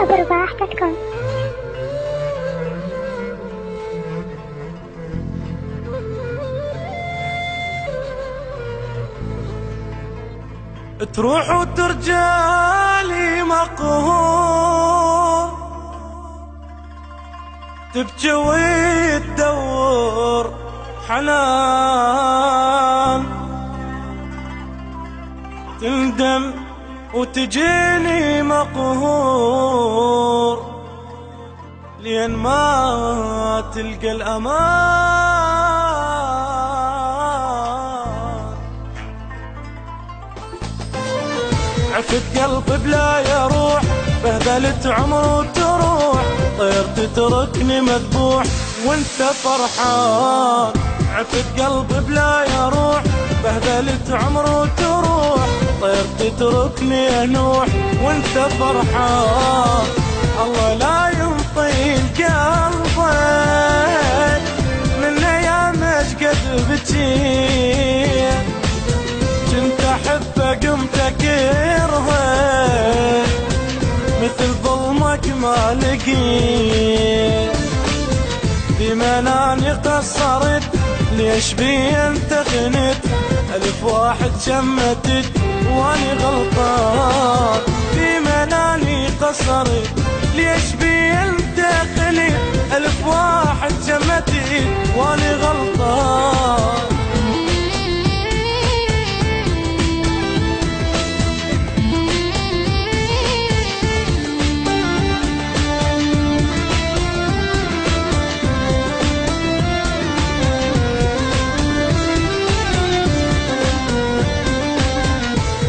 أبورباح.com. تروح وترجالي مقهور، تبكي وتدور حنان، تندم وتجيني مقهور لين ما تلقى الأمان. عفت قلبي بلا يروح، بهدلت عمر وتروح، طير تتركني مذبوح وانت فرحان. عفت قلبي بلا يروح، بهدلت عمر وتروح، طير تتركني انوح وانت فرحان. الله لا ينطي قلبك من ايامك قد بكيت، كنت احبه قمت اكرهه مثل ظلمك ما لقيت. في مناني قصرت ليش بي انت خنت، ألف واحد شمتت واني غلطان. في مناني قصرت ليش بي انت خنت، ألف واحد شمتت واني غلطان.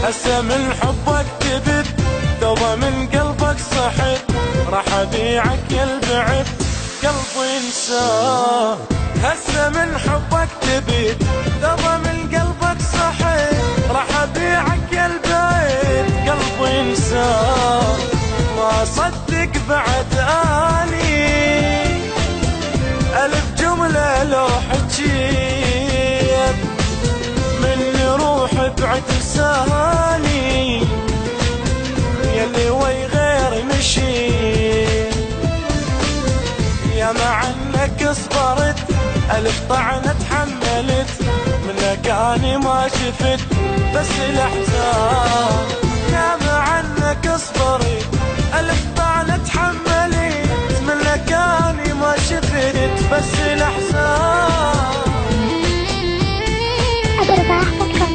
هسه من حبك تبت، دوبه من قلبك صحت، راح ابيعك يا البعد قلبي انساه. هسه من حبك تبت، دوبه من قلبك صحت، راح ابيعك يا البعد قلبي انساه. ما صدق بعد اني الف جمله لو حجيت، من روح بعد سهاني يلي وي غير مشي. يا مع انك صبرت الف طعنة تحملت، منك اني ما شفت بس الاحزان. يا مع انك صبرت الف طعنة تحملت، منك اني ما شفت بس الاحزان. أبورباح.com.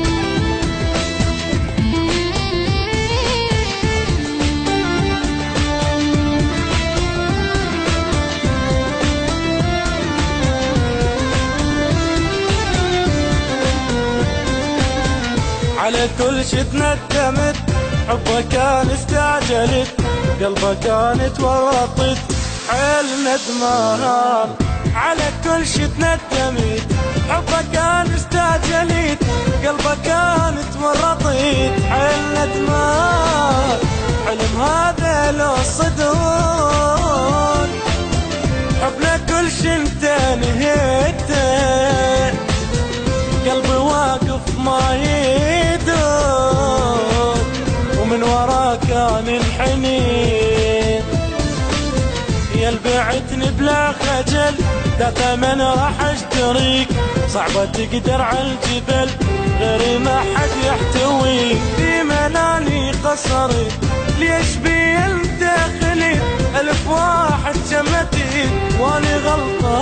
على كل شي تندمت، حبك كان استعجلت، قلبك كان تورطت حيل ندمان. على كل شي تندمت، حبك كان استعجلت، قلبك كان تورطت حيل ندمان. حلم هذا لو صدق، حبنا كل شي انت نهيته، قلبي واقف ما يدور ومن وراك كان الحنين. يا البعتني بلا خجل، دا ثمن راح اشتريك، صعبة تقدر عالجبل غيري ما حد يحتويك. في مناني قصرت ليش بي انت خليت، الف واحد شمتت واني غلطان.